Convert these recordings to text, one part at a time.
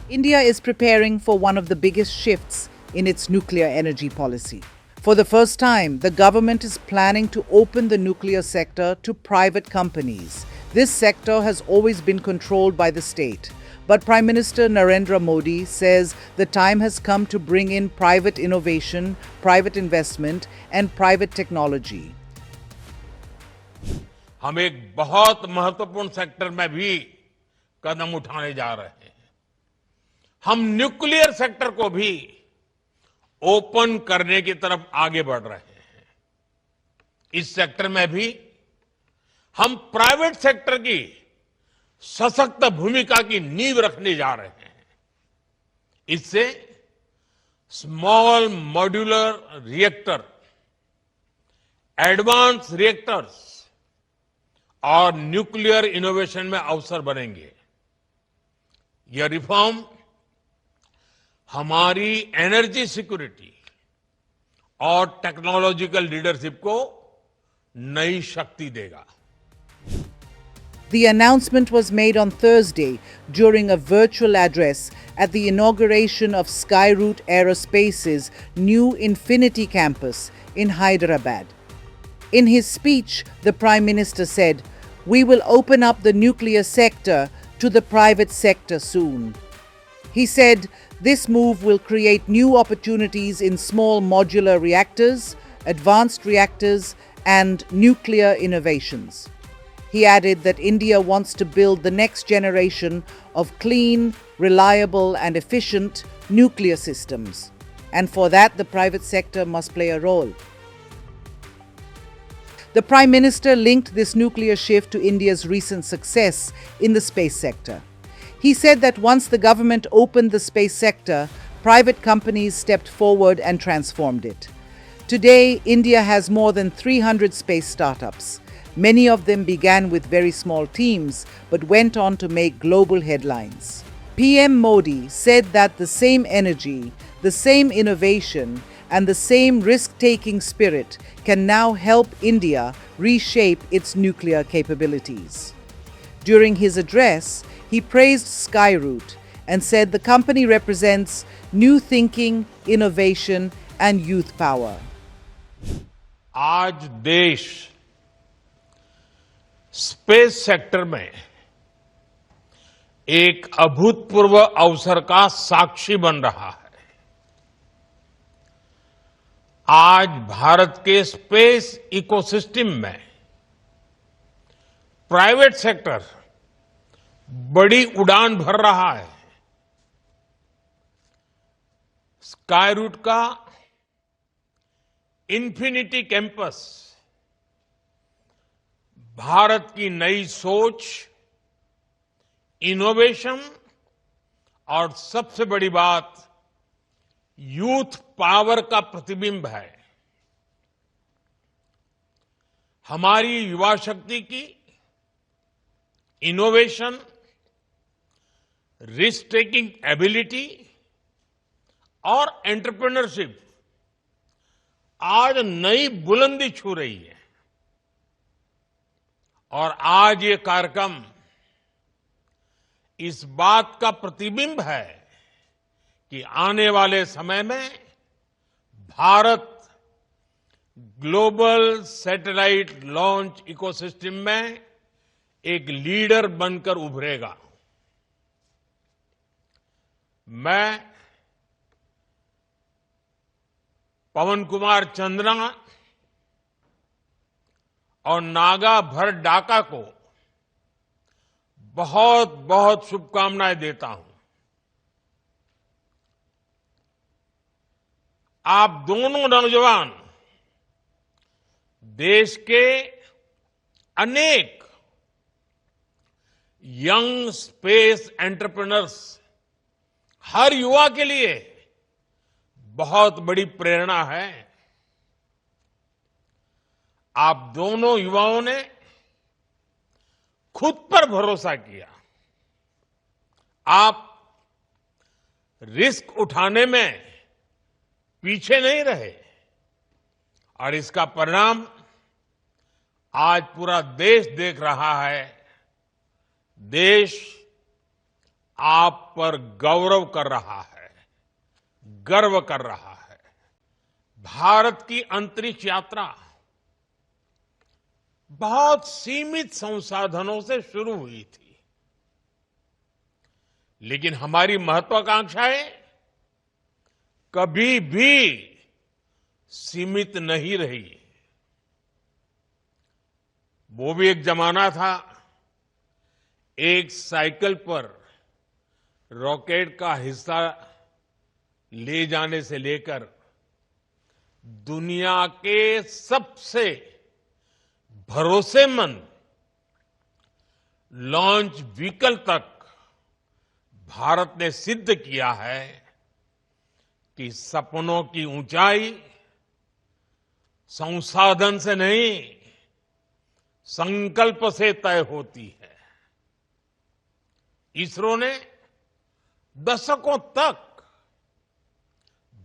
India is preparing for one of the biggest shifts in its nuclear energy policy. For the first time, the government is planning to open the nuclear sector to private companies. This sector has always been controlled by the state. But Prime Minister Narendra Modi says the time has come to bring in private innovation, private investment, and private technology. हम एक बहुत महत्वपूर्ण sector में भी कदम उठाने जा रहे हैं। हम न्यूक्लियर सेक्टर को भी ओपन करने की तरफ आगे बढ़ रहे हैं। इस सेक्टर में भी हम प्राइवेट सेक्टर की सशक्त भूमिका की नींव रखने जा रहे हैं। इससे small modular reactor, advance reactors और न्यूक्लियर इनोवेशन में अवसर बनेंगे। यह रिफॉर्म हमारी एनर्जी सिक्योरिटी और टेक्नोलॉजिकल लीडरशिप को नई शक्ति देगा। The announcement was made on Thursday during a virtual address at the inauguration of Skyroot Aerospace's new Infinity campus in Hyderabad. In his speech, the Prime Minister said, "We will open up the nuclear sector to the private sector soon." He said this move will create new opportunities in small modular reactors, advanced reactors, and nuclear innovations. He added that India wants to build the next generation of clean, reliable, and efficient nuclear systems. And for that, the private sector must play a role. The Prime Minister linked this nuclear shift to India's recent success in the space sector. He said that once the government opened the space sector, private companies stepped forward and transformed it. Today, India has more than 300 space startups. Many of them began with very small teams but went on to make global headlines. PM Modi said that the same energy, the same innovation, and the same risk-taking spirit can now help India reshape its nuclear capabilities. During his address, he praised Skyroot and said the company represents new thinking, innovation, and youth power. आज देश space sector में एक अभूतपूर्व अवसर का साक्षी बन रहा है। आज भारत के स्पेस इकोसिस्टम में प्राइवेट सेक्टर बड़ी उड़ान भर रहा है। स्काईरूट का इन्फिनिटी कैंपस भारत की नई सोच, इनोवेशन और सबसे बड़ी बात यूथ पावर का प्रतिबिंब है। हमारी युवा शक्ति की इनोवेशन, रिस्क टेकिंग एबिलिटी और एंटरप्रेन्योरशिप आज नई बुलंदी छू रही है। और आज ये कार्यक्रम इस बात का प्रतिबिंब है कि आने वाले समय में Bharat global satellite launch ecosystem में एक लीडर बनकर उभरेगा। मैं पवन कुमार चंद्रा और नागा भर डाका को बहुत बहुत शुभकामनाएं देता हूं। आप दोनों नौजवान देश के अनेक यंग स्पेस एंटरप्रेन्योर्स, हर युवा के लिए बहुत बड़ी प्रेरणा है। आप दोनों युवाओं ने खुद पर भरोसा किया। आप रिस्क उठाने में पीछे नहीं रहे और इसका परिणाम आज पूरा देश देख रहा है। देश आप पर गौरव कर रहा है, गर्व कर रहा है। भारत की अंतरिक्ष यात्रा बहुत सीमित संसाधनों से शुरू हुई थी, लेकिन हमारी महत्वाकांक्षाएं कभी भी सीमित नहीं रही। वो भी एक जमाना था, एक साइकिल पर रॉकेट का हिस्सा ले जाने से लेकर दुनिया के सबसे भरोसेमंद लॉन्च व्हीकल तक भारत ने सिद्ध किया है कि सपनों की ऊंचाई संसाधन से नहीं, संकल्प से तय होती है। इसरो ने दशकों तक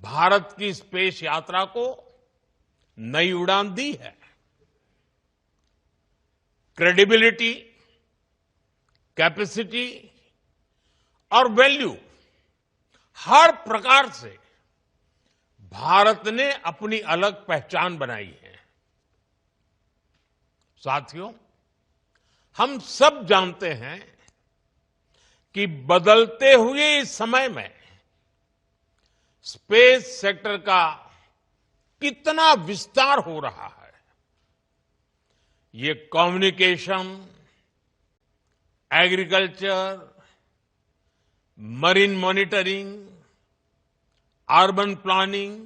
भारत की स्पेस यात्रा को नई उड़ान दी है। क्रेडिबिलिटी, कैपेसिटी और वैल्यू, हर प्रकार से भारत ने अपनी अलग पहचान बनाई है। साथियों, हम सब जानते हैं कि बदलते हुए इस समय में स्पेस सेक्टर का कितना विस्तार हो रहा है। ये communication, agriculture, marine monitoring, urban planning,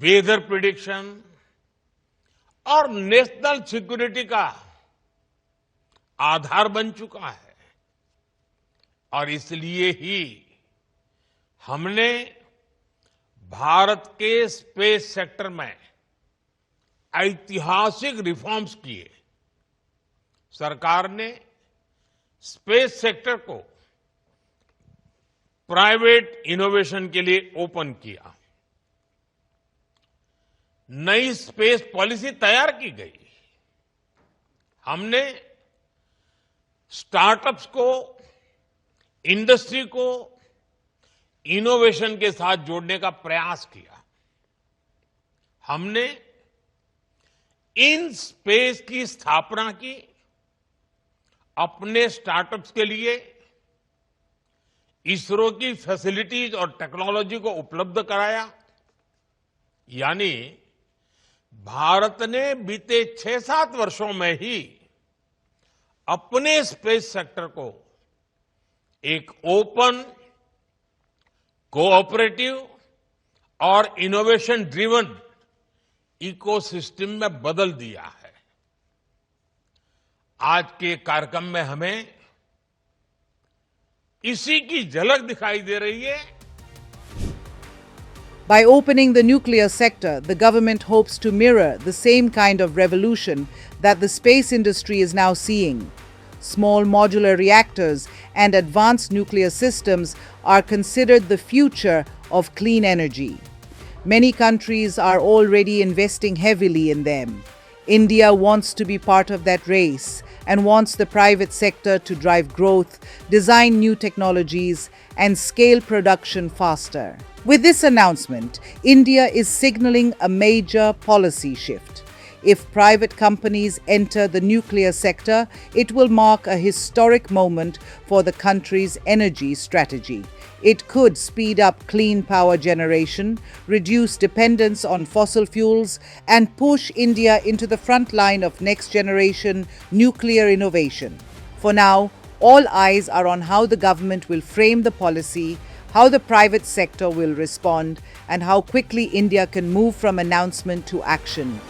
weather prediction और नेशनल सिक्योरिटी का आधार बन चुका है। और इसलिए ही हमने भारत के स्पेस सेक्टर में ऐतिहासिक रिफॉर्म्स किए। सरकार ने स्पेस सेक्टर को प्राइवेट इनोवेशन के लिए ओपन किया। नई स्पेस पॉलिसी तैयार की गई। हमने स्टार्टअप्स को, इंडस्ट्री को इनोवेशन के साथ जोड़ने का प्रयास किया। हमने इन स्पेस की स्थापना की, अपने स्टार्टअप्स के लिए इसरो की फैसिलिटीज और टेक्नोलॉजी को उपलब्ध कराया। यानी भारत ने बीते 6-7 वर्षों में ही अपने स्पेस सेक्टर को एक ओपन, कोऑपरेटिव और इनोवेशन ड्रिवन इकोसिस्टम में बदल दिया है। आज के कार्यक्रम में हमें इसी की झलक दिखाई दे रही है। By opening the nuclear sector, the government hopes to mirror the same kind of revolution that the space industry is now seeing. Small modular reactors and advanced nuclear systems are considered the future of clean energy. Many countries are already investing heavily in them. India wants to be part of that race and wants the private sector to drive growth, design new technologies, and scale production faster. With this announcement, India is signaling a major policy shift. If private companies enter the nuclear sector, it will mark a historic moment for the country's energy strategy. It could speed up clean power generation, reduce dependence on fossil fuels, and push India into the front line of next-generation nuclear innovation. For now, all eyes are on how the government will frame the policy, how the private sector will respond, and how quickly India can move from announcement to action.